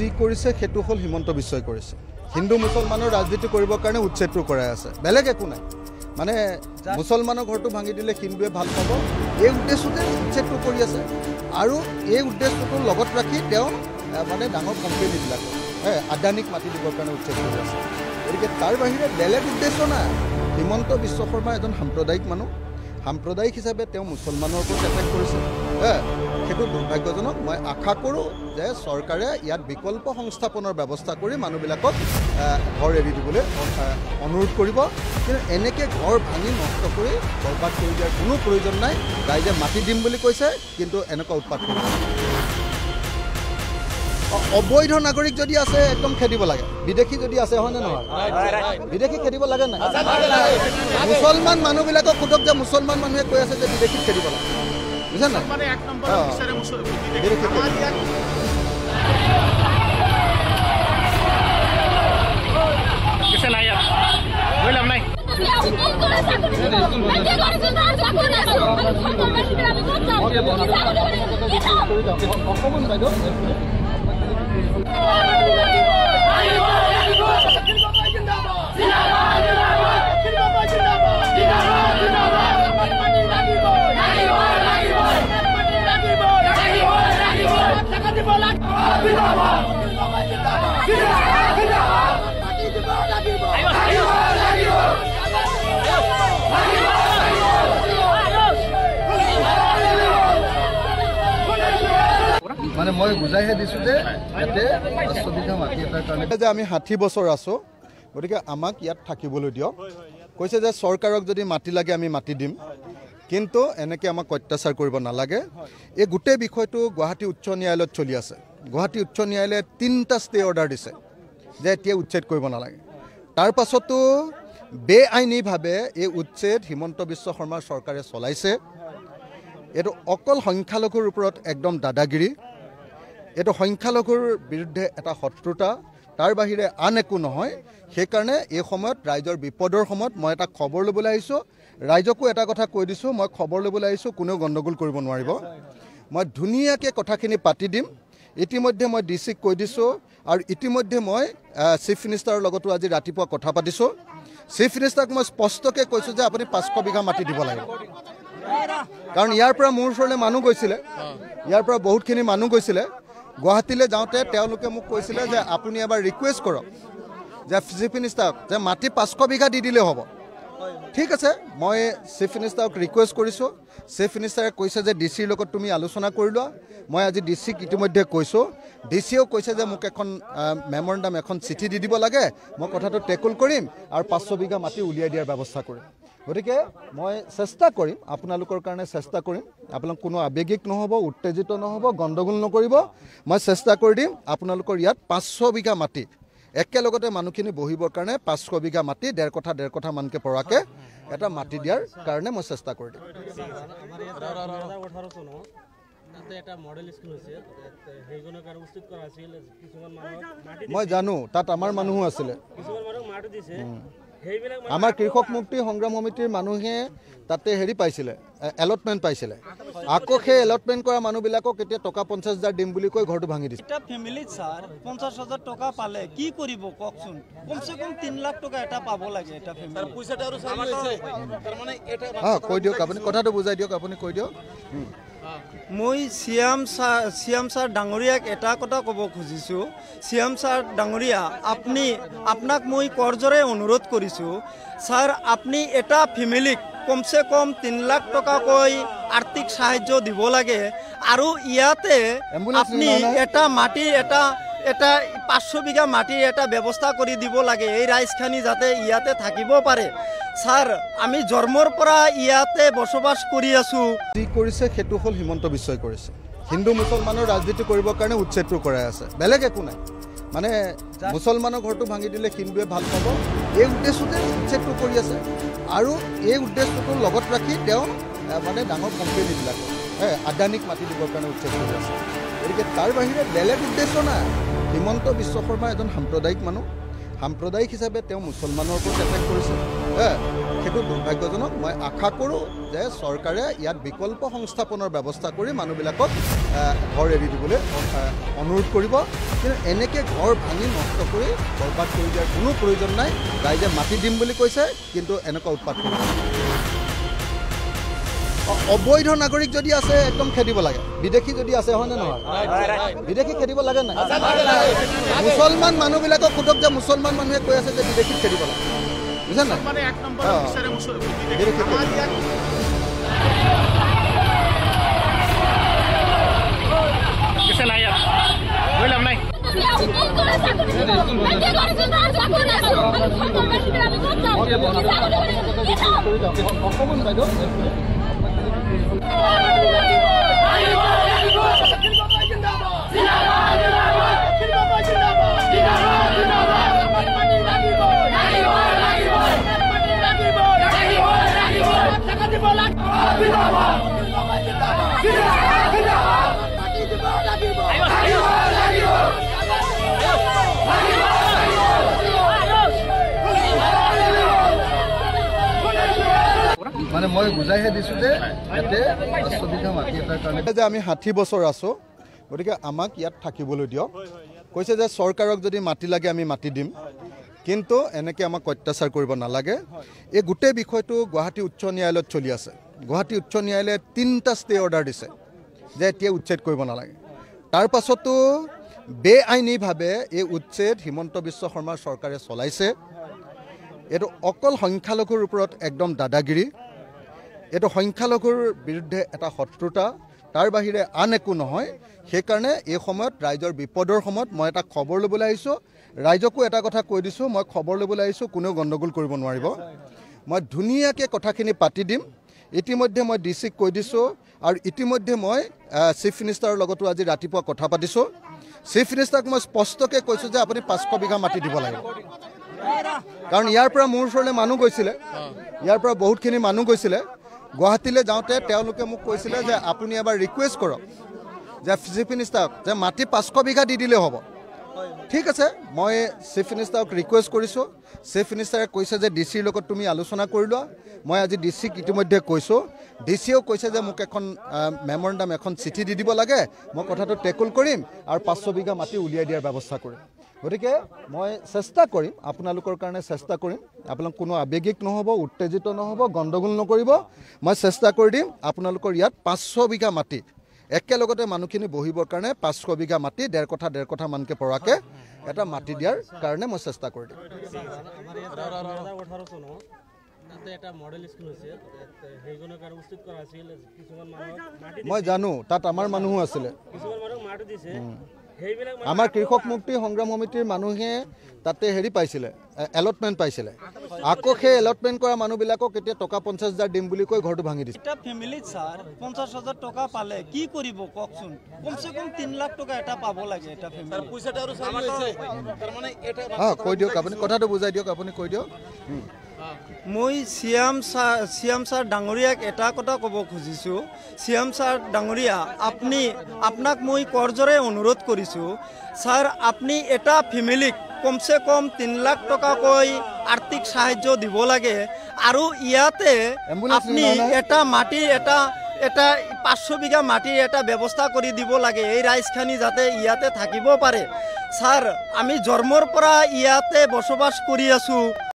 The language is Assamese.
কি কৰিছে সেইটো হল হিমন্ত বিশ্বই কৰিছে হিন্দু মুছলমানৰ ৰাজনীতি কৰিবৰ কাৰণে উচ্ছেদটো কৰাই আছে বেলেগ একো নাই মানে মুছলমানৰ ঘৰটো ভাঙি দিলে হিন্দুৱে ভাল পাব এই উদ্দেশ্যতে উচ্ছেদটো কৰি আছে আৰু এই উদ্দেশ্যটো লগত ৰাখি তেওঁ মানে ডাঙৰ কোম্পানীবিলাক আদানীক মাটি দিবৰ কাৰণে উচ্ছেদ কৰি আছে গতিকে তাৰ বাহিৰে বেলেগ উদ্দেশ্য নাই হিমন্ত বিশ্ব শৰ্মা এজন সাম্প্ৰদায়িক মানুহ সাম্প্ৰদায়িক হিচাপে তেওঁ মুছলমানৰ ওপৰত এটেক কৰিছে সেইটো দুৰ্ভাগ্যজনক মই আশা কৰোঁ যে চৰকাৰে ইয়াত বিকল্প সংস্থাপনৰ ব্যৱস্থা কৰি মানুহবিলাকক ঘৰ এৰি দিবলৈ অনুৰোধ কৰিব কিন্তু এনেকৈ ঘৰ ভাঙি নষ্ট কৰি বৰবাদ কৰি দিয়াৰ কোনো প্ৰয়োজন নাই ৰাইজে মাটি দিম বুলি কৈছে কিন্তু এনেকুৱা উৎপাত কৰিব অবৈধ নাগৰিক যদি আছে একদম খেদিব লাগে বিদেশী যদি আছে হয়নে নহয় বিদেশী খেদিব লাগে নাই মুছলমান মানুহবিলাকক সোধক যে মুছলমান মানুহে কৈ আছে যে বিদেশী খেদিব লাগে বুঝছেন না মানে এক নম্বৰ বিচাৰে বিদেশী কিছে নাই বললাম নাই অকমান বাইদেউ মানে মই বুজাইহে দিছোঁ যে ইয়াতে 500 বিঘা মাটি এটাৰ কাৰণে যে আমি 60 বছৰ আছোঁ গতিকে আমাক ইয়াত থাকিবলৈ দিয়ক কৈছে যে চৰকাৰক যদি মাটি লাগে আমি মাটি দিম কিন্তু এনেকৈ আমাক অত্যাচাৰ কৰিব নালাগে এই গোটেই বিষয়টো গুৱাহাটী উচ্চ ন্যায়ালয়ত চলি আছে গুৱাহাটী উচ্চ ন্যায়ালয়ে 3টা ষ্টে অৰ্ডাৰ দিছে যে এতিয়া উচ্ছেদ কৰিব নালাগে তাৰ পাছতো বেআইনীভাৱে এই উচ্ছেদ হিমন্ত বিশ্ব শৰ্মাৰ চৰকাৰে চলাইছে এইটো অকল সংখ্যালঘুৰ ওপৰত একদম দাদাগিৰি এইটো সংখ্যালঘুৰ বিৰুদ্ধে এটা শত্ৰুতা তাৰ বাহিৰে আন একো নহয় সেইকাৰণে এই সময়ত ৰাইজৰ বিপদৰ সময়ত মই এটা খবৰ ল'বলৈ আহিছোঁ ৰাইজকো এটা কথা কৈ দিছোঁ মই খবৰ ল'বলৈ আহিছোঁ কোনেও গণ্ডগোল কৰিব নোৱাৰিব মই ধুনীয়াকৈ কথাখিনি পাতি দিম ইতিমধ্যে মই ডিচিক কৈ দিছোঁ আৰু ইতিমধ্যে মই চিফ মিনিষ্টাৰৰ লগতো আজি ৰাতিপুৱা কথা পাতিছোঁ চিফ মিনিষ্টাৰক মই স্পষ্টকৈ কৈছোঁ যে আপুনি 500 বিঘা মাটি দিব লাগিব কাৰণ ইয়াৰ পৰা মোৰ ওচৰলৈ মানুহ গৈছিলে ইয়াৰ পৰা বহুতখিনি মানুহ গৈছিলে গুৱাহাটীলৈ যাওঁতে তেওঁলোকে মোক কৈছিলে যে আপুনি এবাৰ ৰিকুৱেষ্ট কৰক যে চিফ মিনিষ্টাৰক যে মাটি 500 বিঘা দি দিলে হ'ব ঠিক আছে মই চিফ মিনিষ্টাৰক ৰিকুৱেষ্ট কৰিছোঁ চিফ মিনিষ্টাৰে কৈছে যে ডিচিৰ লগত তুমি আলোচনা কৰি লোৱা মই আজি ডিচিক ইতিমধ্যে কৈছোঁ ডিচিয়েও কৈছে যে মোক এখন মেমৰেণ্ডাম এখন চিঠি দি দিব লাগে মই কথাটো টেকল কৰিম আৰু 500 বিঘা মাটি উলিয়াই দিয়াৰ ব্যৱস্থা কৰিম গতিকে মই চেষ্টা কৰিম আপোনালোকৰ কাৰণে চেষ্টা কৰিম আপোনালোক কোনো আৱেগিক নহ'ব উত্তেজিত নহ'ব গণ্ডগোল নকৰিব মই চেষ্টা কৰি দিম আপোনালোকৰ ইয়াত 500 বিঘা মাটি একেলগতে মানুহখিনি বহিবৰ কাৰণে 500 বিঘা মাটি 1.5 কথা মানকে পৰাকে এটা মাটি দিয়াৰ কাৰণে মই চেষ্টা কৰি দিম মই জানো তাত আমাৰ মানুহো আছিলে আমাৰ কৃষক মুক্তি সংগ্ৰাম সমিতিৰ মানুহে তাতে হেৰি পাইছিলে এলটমেণ্ট পাইছিলে আকৌ সেই এলটমেণ্ট কৰা মানুহবিলাকক এতিয়া টকা 50,000 দিম বুলি কৈ ঘৰটো ভাঙি দিছে এটা ফেমিলিত স্যাৰ 50,000 টকা পালে কি কৰিব কওকচোন কমসে কম 3 লাখ টকা এটা পাব লাগে এটা ফেমিলি স্যার পইচাটা আৰু চাই লৈছে তাৰ মানে এটা কৈ দিয়ক আপুনি কথাটো বুজাই দিয়ক আপুনি কৈ দিয়ক মই সিয়াম স্যাৰ ডাঙৰীয়াক এটা কথা ক'ব খুজিছোঁ সিয়াম স্যাৰ ডাঙৰীয়া আপোনাক মই কৰজৰে অনুৰোধ কৰিছোঁ স্যাৰ আপুনি এটা ফেমিলিক কমসে কম 3 লাখ টকাকৈ আৰ্থিক সাহায্য দিব লাগে আৰু ইয়াতে আপুনি এটা মাটিৰ এটা 500 বিঘা মাটিৰ এটা ব্যৱস্থা কৰি দিব লাগে এই ৰাইজখানি যাতে ইয়াতে থাকিব পাৰে স্যাৰ আমি জন্মৰ পৰা ইয়াতে বসবাস কৰি আছো কি কৰিছে সেইটো হল হিমন্ত বিশ্বই কৰিছে হিন্দু মুছলমানৰ ৰাজনীতি কৰিবৰ কাৰণে উচ্ছেদটো কৰাই আছে বেলেগ একো নাই মানে মুছলমানৰ ঘৰটো ভাঙি দিলে হিন্দুৱে ভাল পাব এই উদ্দেশ্যতে উচ্ছেদটো কৰি আছে আৰু এই উদ্দেশ্যটো লগত ৰাখি তেওঁ মানে ডাঙৰ কোম্পানীবিলাক আদানীক মাটি দিবৰ কাৰণে উচ্ছেদ কৰি আছে গতিকে তাৰ বাহিৰে বেলেগ উদ্দেশ্য নাই হিমন্ত বিশ্ব শৰ্মা এজন সাম্প্ৰদায়িক মানুহ সাম্প্ৰদায়িক হিচাপে তেওঁ মুছলমানৰ ওপৰত এটেক কৰিছে সেইটো দুৰ্ভাগ্যজনক। মই আশা কৰোঁ যে চৰকাৰে ইয়াত বিকল্প সংস্থাপনৰ ব্যৱস্থা কৰি মানুহবিলাকক ঘৰ এৰি দিবলৈ অনুৰোধ কৰিব। কিন্তু এনেকৈ ঘৰ ভাঙি নষ্ট কৰি বৰবাদ কৰি দিয়াৰ কোনো প্ৰয়োজন নাই। ৰাইজে মাটি দিম বুলি কৈছে, কিন্তু এনেকুৱা উৎপাত কৰিব। অবৈধ নাগৰিক যদি আছে একদম খেদিব লাগে। বিদেশী যদি আছে হয়নে নহয়? বিদেশী খেদিব লাগে নাই? মুছলমান মানুহবিলাকক সোধক যে মুছলমান মানুহে কৈ আছে যে বিদেশীক খেদিব লাগে, বুজিছে নাই? মানে মই বুজাইহে দিছোঁ যে ইয়াতে 500 বিঘা মাটি এটাৰ কাৰণে যে আমি 60 বছৰ আছোঁ, গতিকে আমাক ইয়াত থাকিবলৈ দিয়ক। কৈছে যে চৰকাৰক যদি মাটি লাগে আমি মাটি দিম, কিন্তু এনেকৈ আমাক অত্যাচাৰ কৰিব নালাগে। এই গোটেই বিষয়টো গুৱাহাটী উচ্চ ন্যায়ালয়ত চলি আছে। গুৱাহাটী উচ্চ ন্যায়ালয়ে 3টা ষ্টে অৰ্ডাৰ দিছে যে এতিয়া উচ্ছেদ কৰিব নালাগে। তাৰ পাছতো বেআইনীভাৱে এই উচ্ছেদ হিমন্ত বিশ্ব শৰ্মাৰ চৰকাৰে চলাইছে। এইটো অকল সংখ্যালঘুৰ ওপৰত একদম দাদাগিৰি। এইটো সংখ্যালঘুৰ বিৰুদ্ধে এটা শত্ৰুতা, তাৰ বাহিৰে আন একো নহয়। সেইকাৰণে এই সময়ত ৰাইজৰ বিপদৰ সময়ত মই এটা খবৰ ল'বলৈ আহিছোঁ। ৰাইজকো এটা কথা কৈ দিছোঁ, মই খবৰ ল'বলৈ আহিছোঁ, কোনেও গণ্ডগোল কৰিব নোৱাৰিব। মই ধুনীয়াকৈ কথাখিনি পাতি দিম। ইতিমধ্যে মই ডিচিক কৈ দিছোঁ, আৰু ইতিমধ্যে মই চিফ মিনিষ্টাৰৰ লগতো আজি ৰাতিপুৱা কথা পাতিছোঁ। চিফ মিনিষ্টাৰক মই স্পষ্টকৈ কৈছোঁ যে আপুনি 500 বিঘা মাটি দিব লাগিব। কাৰণ ইয়াৰ পৰা মোৰ ওচৰলৈ মানুহ গৈছিলে, ইয়াৰ পৰা বহুতখিনি মানুহ গৈছিলে। গুৱাহাটীলৈ যাওঁতে তেওঁলোকে মোক কৈছিলে যে আপুনি এবাৰ ৰিকুৱেষ্ট কৰক যে চিফ মিনিষ্টাৰক যে মাটি 500 বিঘা দি দিলে হ'ব। ঠিক আছে, মই চিফ মিনিষ্টাৰক ৰিকুৱেষ্ট কৰিছোঁ। চিফ মিনিষ্টাৰে কৈছে যে ডিচিৰ লগত তুমি আলোচনা কৰি লোৱা। মই আজি ডিচিক ইতিমধ্যে কৈছোঁ। ডিচিয়েও কৈছে যে মোক এখন মেমৰেণ্ডাম, এখন চিঠি দি দিব লাগে, মই কথাটো টেকল কৰিম আৰু 500 বিঘা মাটি উলিয়াই দিয়াৰ ব্যৱস্থা কৰিম। গতিকে মই চেষ্টা কৰিম, আপোনালোকৰ কাৰণে চেষ্টা কৰিম। আপোনালোক কোনো আৱেগিক নহ'ব, উত্তেজিত নহ'ব, গণ্ডগোল নকৰিব। মই চেষ্টা কৰি দিম আপোনালোকৰ ইয়াত 500 বিঘা মাটি একেলগতে মানুহখিনি বহিবৰ কাৰণে 500 বিঘা মাটি 1.5 কথা মানকৈ পৰাকৈ এটা মাটি দিয়াৰ কাৰণে মই চেষ্টা কৰি দিম। মই জানো তাত আমাৰ মানুহো আছিলে। আমাৰ কৃষক মুক্তি সংগ্ৰাম সমিতিৰ মানুহে তাতে হেৰি পাইছিলে, এলটমেণ্ট পাইছিলে। আকৌ সেই এলটমেণ্ট কৰা মানুহবিলাকক এতিয়া টকা 50,000 দিম বুলি কৈ ঘৰটো ভাঙি দিছে। এটা ফেমিলিত স্যাৰ 50,000 টকা পালে কি কৰিব কওকচোন? কমচে কম 3 লাখ টকা এটা পাব লাগে এটা ফেমিলি। কৈ দিয়ক, আপুনি কথাটো বুজাই দিয়ক, আপুনি কৈ দিয়ক। মই চিএম ছাৰ ডাঙৰীয়াক এটা কথা ক'ব খুজিছোঁ। চিএম ছাৰ ডাঙৰীয়া, আপোনাক মই কৰজৰে অনুৰোধ কৰিছোঁ, ছাৰ আপুনি এটা ফেমিলিক কমচে কম 3 লাখ টকাকৈ আৰ্থিক সাহায্য দিব লাগে। আৰু ইয়াতে আপুনি এটা মাটিৰ এটা 500 বিঘা মাটিৰ এটা ব্যৱস্থা কৰি দিব লাগে, এই ৰাইজখিনি যাতে ইয়াতে থাকিব পাৰে। ছাৰ আমি জন্মৰ পৰা ইয়াতে বসবাস কৰি আছোঁ।